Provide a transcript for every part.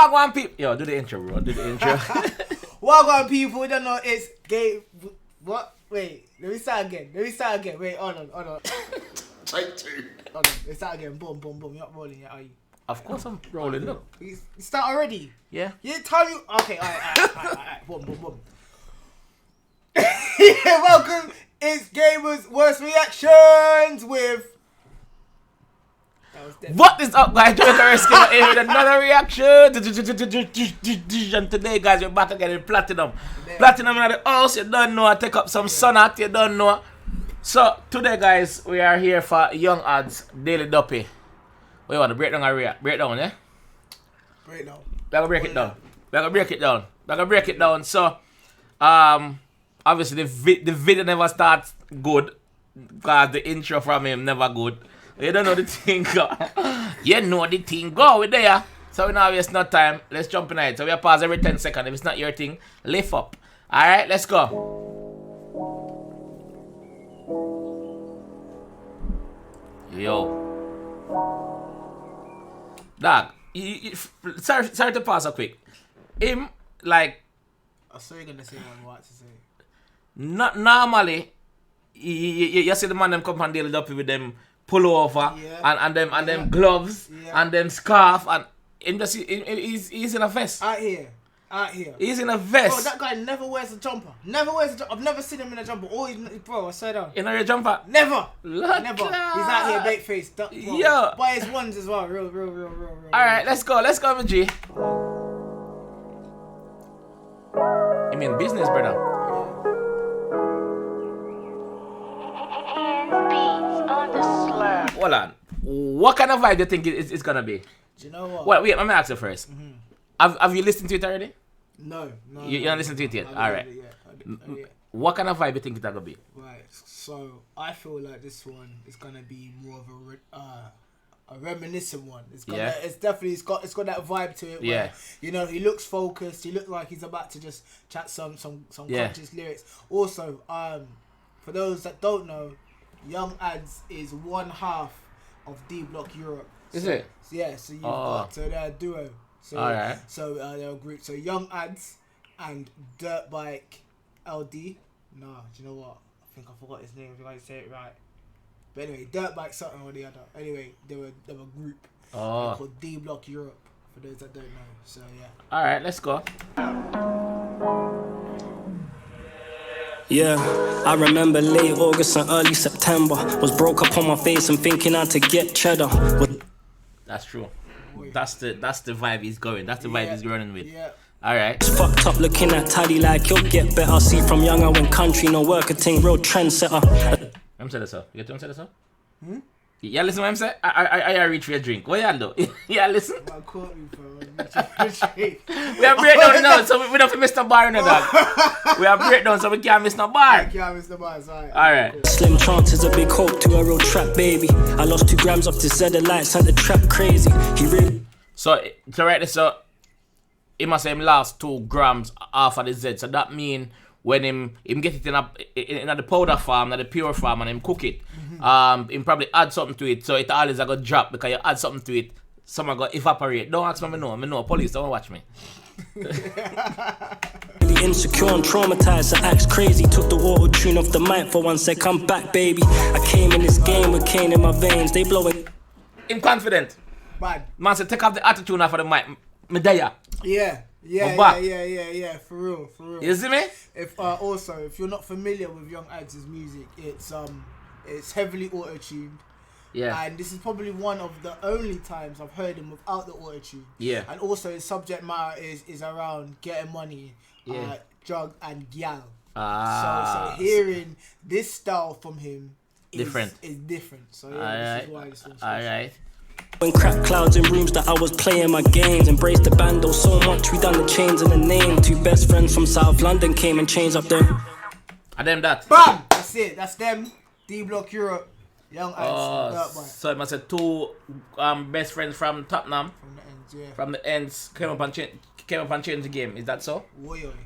Wagwan people. Yo, do the intro, bro. Do the intro. Wagwan people, we don't know it's gay. What? Wait, let me start again. Wait, hold on. Take two. Hold on, let's start again. Boom. You're not rolling yet, are you? Of course I'm rolling. Look. You start already? Yeah. Yeah, tell you. Okay, alright. Boom. Yeah, welcome. It's Gamers' Worst Reactions with... What is up, guys? Jamaica here with another reaction. And today, guys, we're back again in Platinum. Platinum in the house, you don't know. I take up some sun out, you don't know. So, today, guys, we are here for 𝐁𝐑𝐄𝐀𝐊𝐃 Daily Duppy. What you want, the breakdown or react? Breakdown, yeah? Breakdown. We're gonna break it down. So, obviously, the video never starts good because the intro from him never good. You don't know the thing go. You know the thing go with there. So we now waste no time. Let's jump in it. So we pause every 10 seconds. If it's not your thing, lift up. Alright, let's go. Yo. Dog. Sorry to pause so quick. Him, like... I saw you gonna say what to say. Not normally, you see the man them come and deal Duppy with them pullover and them gloves and them scarf and him just he's in a vest. Out here. He's in a vest. Bro, that guy never wears a jumper. I've never seen him in a jumper. Bro, I swear down. You know your jumper? Never. Look Never. out. He's out here bait face. Yo. Buy his ones as well. Real. Alright, let's go, MG. You mean business, brother? Hold on. What kind of vibe do you think it's gonna be? Do you know what? Well, wait, let me ask you first. Have you listened to it already? No. You haven't listened to it yet? Alright. What kind of vibe do you think it's gonna be? Right, so I feel like this one is gonna be more of a reminiscent one. It's definitely got that vibe to it. Where, you know, he looks focused. He looks like he's about to just chat some conscious lyrics. Also, for those that don't know, 𝐁𝐑𝐄𝐃𝐿 is one half of D-Block Europe. Is it? Yeah, so you've got they're a duo. So, alright. So they're a group. So 𝐁𝐑𝐄𝐃𝐿 and Dirtbike LD. Nah, do you know what? I think I forgot his name. If I say it right. But anyway, Dirtbike something or the other. Anyway, they were a group called D-Block Europe. For those that don't know. So yeah. Alright, let's go. Yeah, I remember late August and early September. Was broke up on my face and thinking how to get cheddar. That's true. That's the vibe he's going. That's the vibe he's running with. Yeah. Alright. Fucked up looking at Taddy like you'll get better. See from young I went country, no work a thing, real trendsetter. I'm saying so. You get to say that so? Yeah, listen what I'm saying? I reach for your drink. What you do? Yeah, listen. I caught me, bro. We are breakdown now, so we don't have to miss the bar in the dog. We are breakdown, so we can't miss the bar. Can't miss the bar, sorry. Alright. Cool. Slim chances a big hope to a real trap baby. I lost 2 grams off the 𝐶 lights and the trap crazy. He really... So, to write this up, he must say him lost 2 grams off of the Z. So that mean when him get it in the powder form, in the pure form, and him cook it, him probably add something to it, so it always a go drop because you add something to it, some go evaporate. Don't ask me, I know. Police don't watch me. Really insecure and traumatized, I act crazy. Took the auto tune off the mic for 1 sec. I'm back, baby. I came in this game with cane in my veins. They blowing. I'm confident. Bad. Man said take off the attitude off of the mic. Me there. Yeah, for real. You see me? If also, if you're not familiar with 𝐁𝐑𝐄𝐃𝐿's music, it's heavily auto-tuned. Yeah. And this is probably one of the only times I've heard him without the auto-tune. Yeah. And also his subject matter is around getting money, drug and gal. So hearing this style from him is different. So yeah, this is why this one's Alright. When crack clouds in rooms that I was playing my games. Embraced the bando so much, we done the chains and the name. 2 best friends from South London came and changed up there. And them that. Bam! That's it. That's them. D-Block Europe. 𝐁𝐑𝐄𝐃𝐿. So it must have 2 best friends from Tottenham. From the ends, came up and changed the game. Is that so?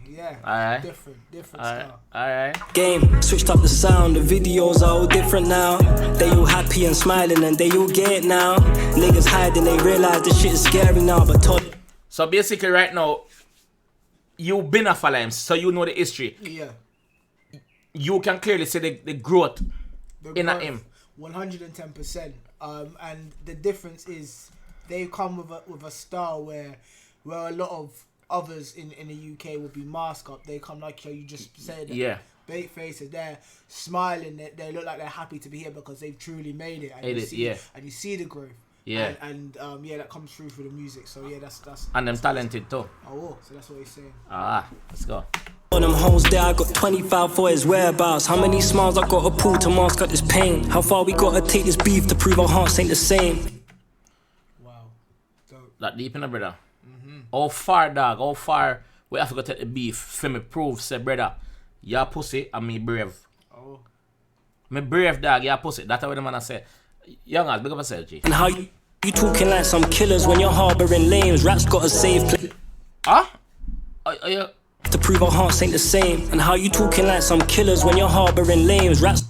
Yeah. Alright. Different style. Alright. Game, switched up the sound, the videos are all different now. They all happy and smiling and they all get it now. Niggas hiding, they realize this shit is scary now, but Todd. So basically right now, you've been a follower him, so you know the history. Yeah. You can clearly see the growth in him. 110%. And the difference is they come with a style where a lot of others in the UK would be mask up. They come like you just said. Yeah. Bait faces, they're smiling. They look like they're happy to be here because they've truly made it. And you see the growth. Yeah. And that comes through the music. So yeah, that's and them talented too. Oh, so that's what he's saying. Let's go. On them hoes there, I got 25 for his whereabouts. How many smiles I gotta pull to mask up this pain? How far we gotta take this beef to prove our hearts ain't the same? Wow. Dope. That deep in the brother. How far, dog? How far we have to go take the beef for me prove, say, brother, you're pussy and me brave. Oh. Me brave, dog, you're pussy. That's what the man say. Young ass, big up yourself, G. And how you talking like some killers when you're harboring lames? Rats got a safe place to prove our hearts ain't the same. And how you talking like some killers when you're harboring lames? Rats.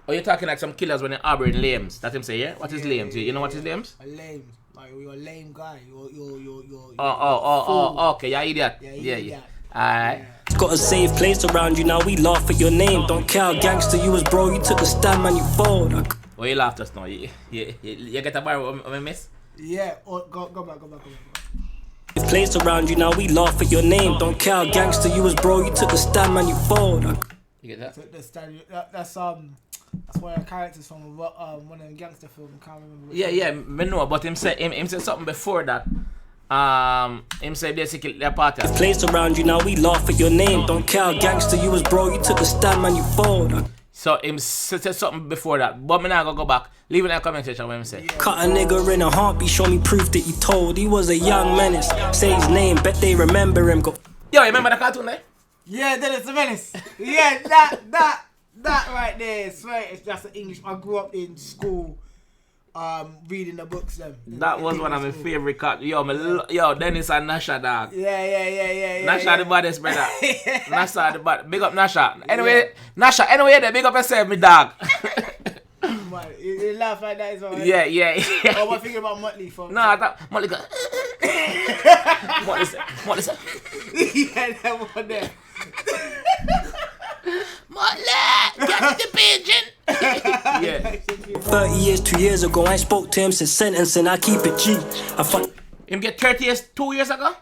Oh, you're talking like some killers when you're harboring lames. That's him say, yeah? What is lames? You know what is lames? A lame. Like you're a lame guy. You're Okay, you're idiot. Yeah. Alright. Got a safe place around you, now we laugh at your name. Don't care how gangster you was, bro, you took the stand, man, you fold. Oh, you laughed us now. You get a bar of me miss? Yeah, go back. Place around you, now we laugh at your name. Don't care how gangster you was, bro, you took the stand, man, you fold. You get that? That's one of the characters from one of the gangster films. I can't remember. Yeah, me know, but him said something before that. Him say basically their party. Place around you, now we laugh at your name. Don't care how gangster you was, bro, you took the stand, man, you fold. So him said something before that, but me now go back. Leave in the comment section what him say. Cut a nigga in a heartbeat, show me proof that he told. He was a young menace. Say his name, bet they remember him. Yo, you remember the cartoon there? Yeah, Dennis the Menace. Yeah, that right there. Swear, it's just an English. I grew up in school, reading the books. That was one of my favorite cartoons. Yo, Dennis and Nasha, dog. Yeah. Nasha the baddest, brother. Nasha the baddest. Big up Nasha. Anyway, Nasha. Anyway, they big up yourself, me dog. Man, you laugh like that as well. Yeah. Oh, what thinking about Motley from? No, I thought Motley got. Motley said. Yeah, that one there. Motley, get the pigeon. Yeah. 30 years, 2 years ago, I spoke to him since sentencing, I keep it G. Him get 30 years 2 years ago?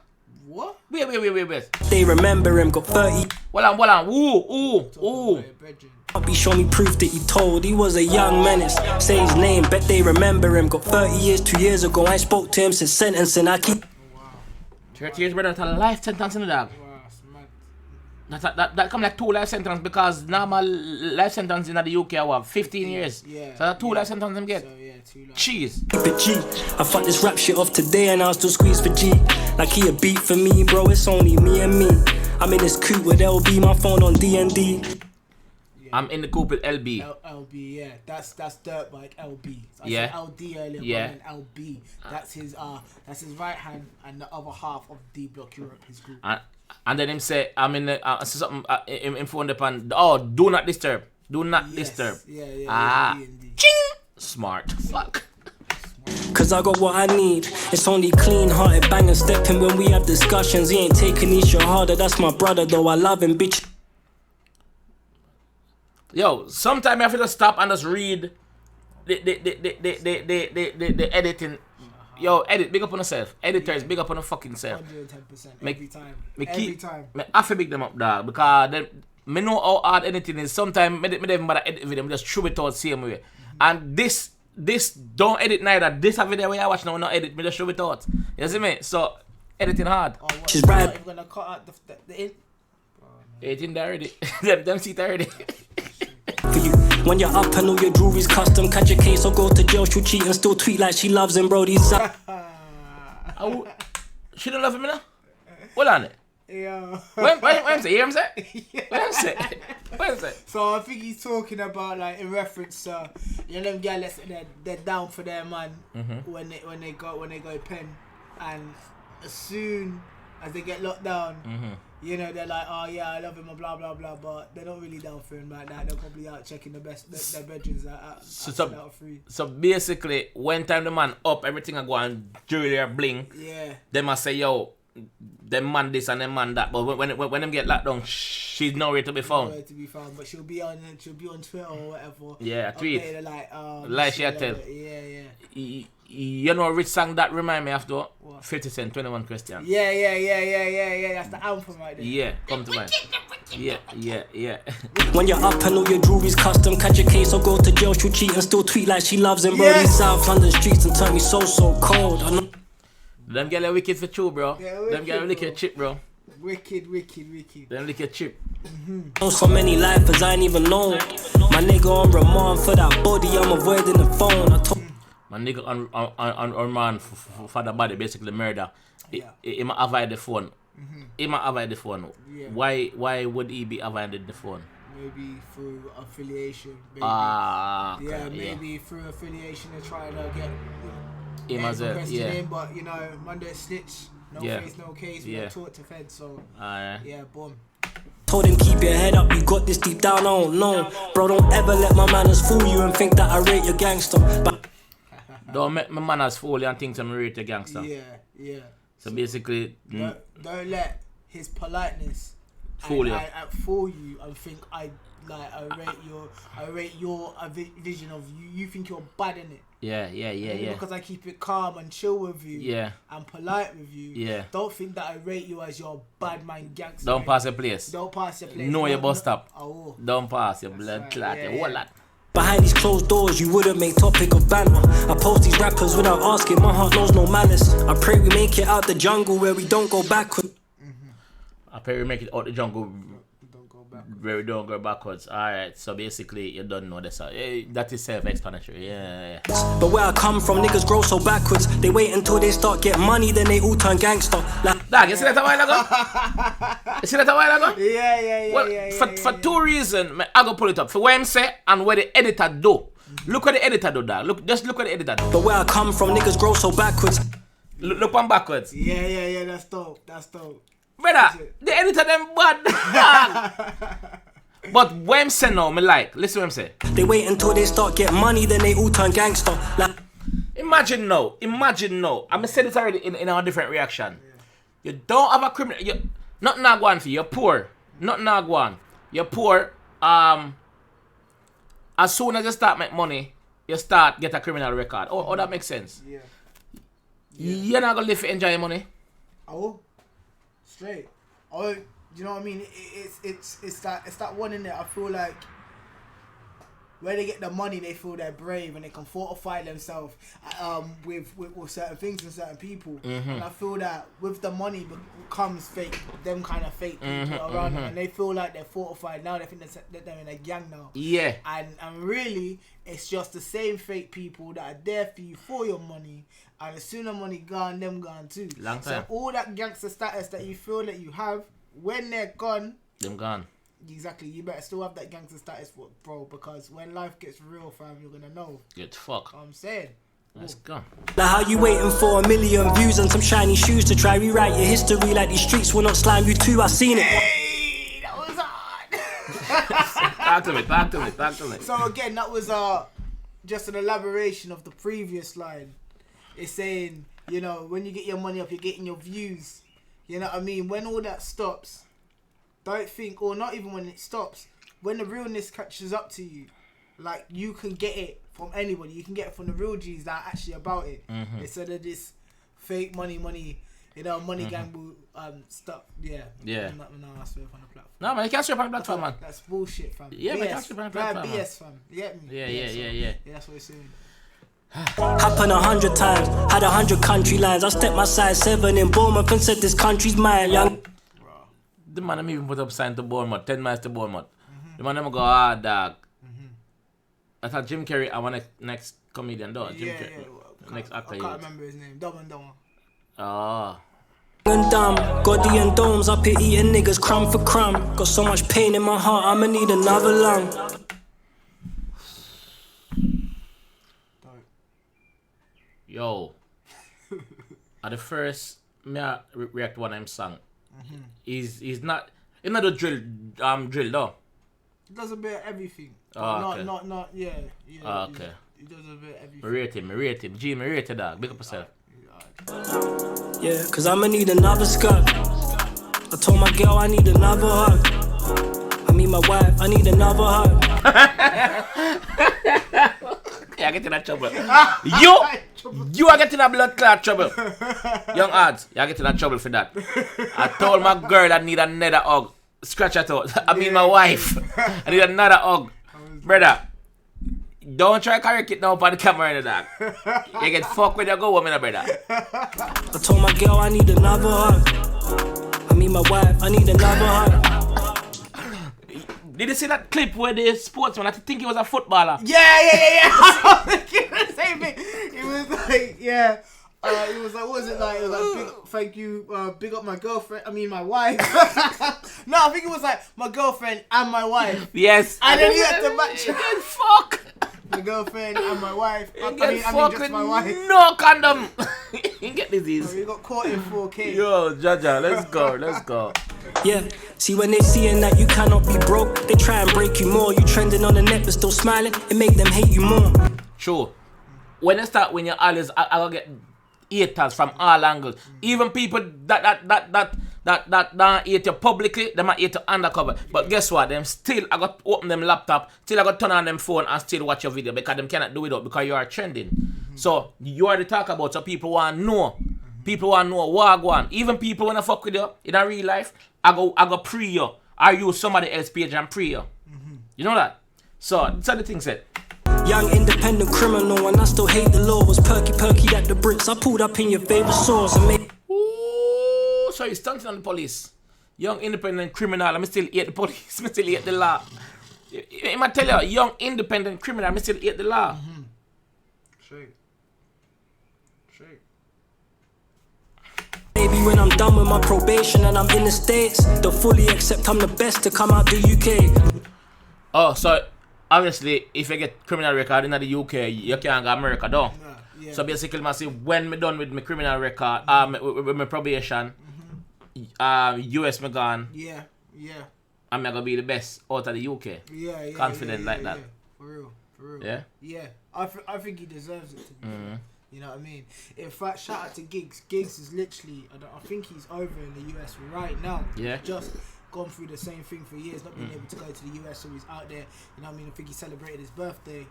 What? Wait. They remember him, got 30. Hold on. Ooh. I'll be show me proof that he told. He was a young menace. Say his name, bet they remember him. Got 30 years, 2 years ago, I spoke to him since sentencing, I keep. 30 years, brother, that's a life sentence in the dog. That come like 2 life sentences because normal life sentence in the UK are 15 years. Yeah. So that's 2 life sentences them get. So yeah, 2 life. Cheese. Keep it G. I fucked this rap shit off today and I'll still squeeze for G. Like he a beat for me, bro. It's only me and me. I'm in this coupe with LB, my phone on D&D. Yeah. I'm in the coupe with LB. LB, yeah. That's dirt bike LB. I Yeah. said LD earlier, Yeah. but LB. That's his right hand and the other half of D Block Europe, his group. And then him say, I'm in the something in phone upon. Do not disturb. Do not disturb. Yeah. Ching. Smart. Fuck. Cause I got what I need. It's only clean hearted bang and stepping when we have discussions. He ain't taking each shit harder. That's my brother though. I love him, bitch. Yo, sometimes I have to just stop and just read the editing. Yo, edit, big up on yourself. Editors, big up on the fucking self. 110%. Every time. I have to big them up, dog, because me know how hard editing is. Sometimes me don't bother edit video, me just show it out same way. And this don't edit neither. This a video where I watch now, not edit, me just show it out. You see me? So editing hard. She's right. I'm gonna cut out the in. It's in there already. them see it already. For you, when you're up and all your jewelry's custom, catch a case or go to jail, she'll cheat and still tweet like she loves him, bro. These She don't love him now? Hold on it. Yeah. What I'm saying? You hear what I'm saying? What I'm saying? So I think he's talking about like in reference to them guys they're down for their man when they go pen, and as soon as they get locked down, you know, they're like, oh yeah, I love him, and blah blah blah, but they're not really down for him like that. They're probably out checking their bedrooms out of free. So basically, when time the man up, everything I go and jewelry or bling. Yeah. They must say, yo, them man this and them man that. But when them get locked down, she's nowhere to be found. Nowhere to be found, but she'll be on Twitter or whatever. Yeah, a tweet. They're like she tell. Yeah. You know which song that remind me of though? What? 50 Cent, 21 Question. Yeah. That's the anthem right there. Yeah, come to mind. Yeah. When you're up and all your jewelry's custom, catch a case or go to jail, she'll cheat and still tweet like she loves him, bro. Yes. These South London streets and turn me so cold. I know. Them get a wicked for true, bro. Yeah, them get a wicked chip, bro. Wicked. Them wicked chip. Know so many lifers I ain't even know. My nigga on remand for that body, I'm avoiding the phone. My nigga on remand for the body, basically murder. He might avoid the phone. He might avoid the phone. Yeah. Why would he be avoiding the phone? Maybe through affiliation. Maybe. Maybe through affiliation and trying to get him as well. Yeah. But you know, Monday snitch, no face, no case. We don't talk to feds, so yeah, boom. Told him keep your head up, you got this deep down, I don't know. Bro, don't ever let my manners fool you and think that I rate your gangster. But don't make my manners fool you and think I'm rate a gangster. Yeah. So basically, don't let his politeness fool you and think I rate your vision of you. You think you're bad in it. Yeah. Because I keep it calm and chill with you. Yeah. And polite with you. Yeah. Don't think that I rate you as your bad man gangster. Don't pass your place. Know your bus stop. Oh. Don't pass your blood clot. Your wallet. behind these closed doors, you wouldn't make topic of banter. I post these rappers without asking, my heart knows no malice. I pray we make it out the jungle where we don't go backwards. I pray we make it out the jungle where we don't go backwards. Alright, so basically you don't know this. That is self-explanatory. Yeah. But where I come from, niggas grow so backwards. They wait until they start get money, then they all turn gangster. Like, Dog, you see that a while ago? You see that a while ago? Yeah. For two reasons, I go pull it up. For what I'm saying and what the editor do. Look what the editor do, dog. Just look what the editor do. But where I come from, niggas grow so backwards. Look on backwards. Yeah. That's dope. Brother, the editor them bad. But what I'm saying now, me like. Listen what I'm saying. They wait until they start get money, then they all turn gangster. Like, Imagine now. I'm saying this already in a different reaction. Yeah. You don't have a criminal. You not Nagwan for you. You're poor. Not Nagwan. You're poor. As soon as you start make money, you start get a criminal record. Oh, that makes sense. Yeah. You're not gonna live for enjoy your money. Oh, straight. Oh, you know what I mean? It's that one in there. I feel like where they get the money, they feel they're brave and they can fortify themselves with certain things and certain people. And I feel that with the money comes fake, them kind of fake people around them, and they feel like they're fortified now. They think that they're in a gang now. Yeah. And really, it's just the same fake people that are there for you for your money. And as soon as money gone, them gone too. Long time. So all that gangster status that you feel that you have, when they're gone, them gone. Exactly, you better still have that gangster status, bro, because when life gets real, fam, you're gonna know. Get fuck. I'm saying. Let's go. now how you waiting for 1 million views and some shiny shoes to try rewrite your history like these streets will not slime you too? I seen it. Hey, that was hard. Talk to me. So again, that was just an elaboration of the previous line. It's saying, you know, when you get your money up, you're getting your views. You know what I mean? When all that stops, don't think, or not even when it stops, when the realness catches up to you, like you can get it from anybody. You can get it from the real G's that are actually about it. Instead of this fake money, you know, money gang stuff. Yeah. Yeah. I'm not swear on the platform. No, man, you can't swear on the platform, man. That's bullshit, fam. Yeah, BS. man, you can't swear on the platform, man. BS, fam. You get me? Yeah. Yeah, that's what it's saying. Happened 100 times, had 100 country lines. I stepped my size 7 in Bournemouth and said this country's mine, young. The man them even put up sign to Bournemouth, 10 miles to Bournemouth. The man them go hard, dog. I thought Jim Carrey, I want next comedian, though. Jim Carrey. Next actor. I can't remember his name. Dumb. Oh. And dumb, Goddy and Domes up here eating niggas crumb for crumb. Got so much pain in my heart, I'ma need another lung. Yo. At the first, me react one I'm song. He's not the drill though. He does a bit of everything. Oh, okay. Not yeah. Oh, okay. He does a bit of everything. Me rate him. G, me rate the dog. Big up yourself. Yeah, cause I'ma need another skirt. I told my girl I need another hug. I mean my wife, I need another hug. Yeah, get in that trouble. You are getting a blood clot trouble. Young ads, you are getting a trouble for that. I told my girl I need another hug. Scratch it out. I mean my wife. I need another hug. Brother, don't try to correct it now for the camera in the dark. You get fucked when you go home, brother. I told my girl I need another hug. I mean my wife, I need another hug. Did you see that clip where the sportsman, I think he was a footballer? Yeah. I was thinking the same thing. It was like, yeah. It was like, what was it like? It was like, thank you, big up my girlfriend. I mean, my wife. No, I think it was like my girlfriend and my wife. Yes. And then he had to match. Fuck. My girlfriend and my wife. I mean, just my wife. No condom. You get disease. So we got caught in 4K. Yo, Jaja, let's go. Yeah, see when they seeing that you cannot be broke, they try and break you more. You trending on the net but still smiling, it make them hate you more. True. When you're always, I gonna get haters from all angles. Even people that don't hate you publicly, they might hate you undercover. But guess what? Them still, I got open them laptop, still I got turn on them phone and still watch your video because them cannot do it up because you are trending. So you are the talk about, so people want to know. People want to know what go on. Even people when I fuck with you in a real life, I go pre you. I use somebody else's page and pre you. You know that? So that's how the thing said. Young independent criminal and I still hate the law. Was perky at the bricks. I pulled up in your favorite source and made. Ooh, so you're stunting on the police. Young independent criminal, I'm still hate the police. I'm still hate the law. I might tell you, young independent criminal, I'm still hate the law. Straight. Maybe when I'm done with my probation and I'm in the States, they'll fully accept I'm the best to come out the UK. Oh, so obviously, if you get criminal record in the UK, you can't go America, though. Yeah. So basically, I say when me done with my criminal record, with my probation, US me gone. Yeah. I'm gonna be the best out of the UK. Yeah. Confident like that. For real. Yeah. Yeah. I think he deserves it. To be fair. You know what I mean? In fact, shout out to Giggs. Giggs is literally, I think he's over in the US right now. Yeah. Just gone through the same thing for years, not being able to go to the US, so he's out there. You know what I mean? I think he celebrated his birthday.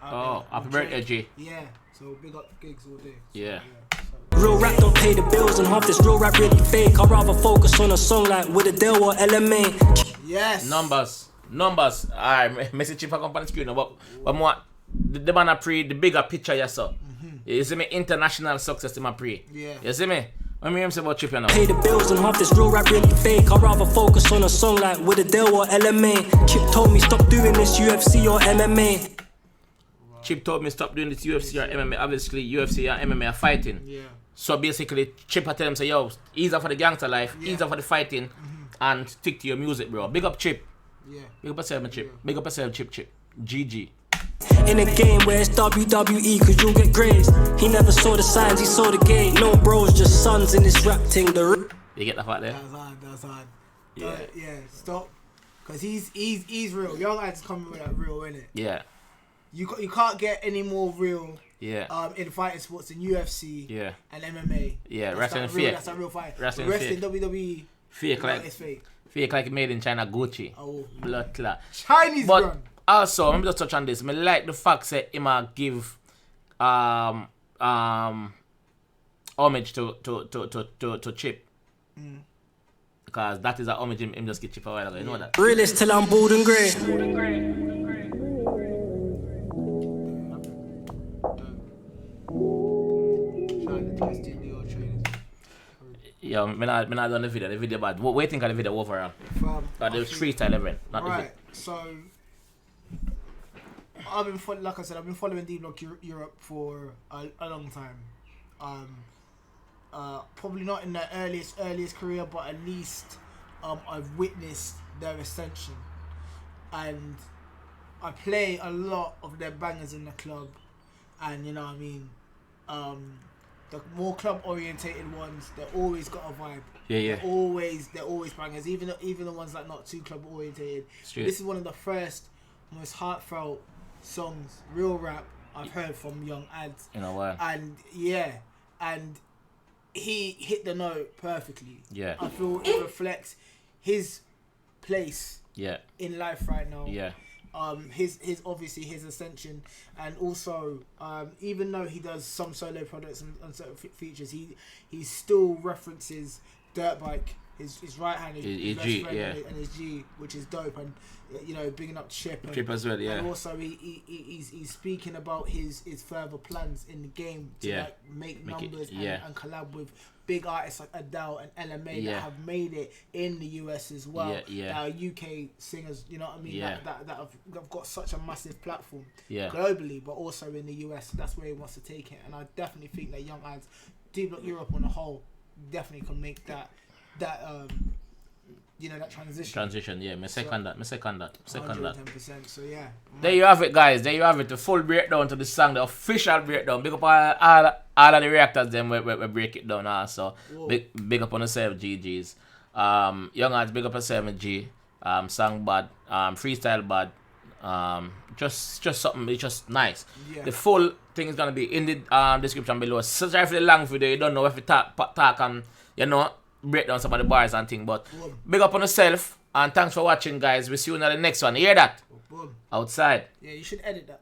Happy birthday, G. Yeah. So big up Giggs all day. Yeah. Real rap don't pay the bills and half this real rap really fake. I'd rather focus on a song like with Adele or LMA. Yes. Numbers. Alright, message chip up on the screen. But more, the man I pray the bigger picture you saw. You see me, international success in my pre. Yeah. You see me? When me say about Chip, you know. Pay the bills and half this real rap really fake. I'd rather focus on a song like with Adele or LMA. Chip told me stop doing this UFC or MMA. Chip told me stop doing this UFC or MMA. Obviously, UFC or MMA are fighting. Yeah. So basically, Chip I tell him say, yo, ease up for the gangster life, ease up for the fighting, and stick to your music, bro. Big up Chip. Yeah. Big up yourself, Chip. Big up yourself, Chip. GG. In a game where it's WWE, cause you'll get grades. He never saw the signs, he saw the game. No bros, just sons in this rap thing. You get the fact there? That's hard. Yeah. Stop. Cause he's real. Young lads coming with that real, innit? Yeah. You can't get any more real. Yeah. In fighting sports than UFC. Yeah. And MMA. Yeah. That's Wrestling real, fake. That's a real fight. Wrestling WWE. Fake like it's fake. Fake like made in China Gucci. Oh. Blood clot. Chinese but brand. Also, let me just touch on this. I like the fact that he might give homage to Chip. Because that is a homage him just get Chip a while ago. You know that? Realist till I'm bold and grey. Yeah, I'm not done the video. The video bad. What do you think of the video overall? The freestyle event, not right. the video. So I've been following D Block Europe for a long time. Probably not in the earliest career, but at least I've witnessed their ascension, and I play a lot of their bangers in the club, and you know what I mean. the more club orientated ones, they're always got a vibe. Yeah. They're always bangers. Even the ones that not too club orientated. This is one of the first, most heartfelt songs, real rap I've heard from young ads. You know what? And and he hit the note perfectly. Yeah. I feel it reflects his place. Yeah. In life right now. Yeah. His obviously his ascension, and also even though he does some solo products and certain features, he still references Dirt Bike, his right hand, his best G, friend, yeah. and his G, which is dope, and bigging up Chip as well, yeah. And also he's speaking about his further plans in the game to make numbers and collab with big artists like Adele and LMA that have made it in the US as well. UK singers, you know what I mean? Yeah. That have got such a massive platform globally, but also in the US. That's where he wants to take it, and I definitely think that Young Ads, D Block Europe on the whole, definitely can make that transition. Yeah, me second that. 110%. So yeah. There you have it, guys. There you have it. The full breakdown to the song, the official breakdown. Big up all of the reactors. Then we break it down also. Big up on yourself, GGs. Young Ads, big up yourself, G. Song bad. Freestyle bad. Just something. It's just nice. Yeah. The full thing is gonna be in the description below. Sorry for the long video. You don't know if you talk and break down some of the bars and things, but big up on yourself, and thanks for watching, guys. We'll see you in the next one. You hear that? Outside. Yeah, you should edit that.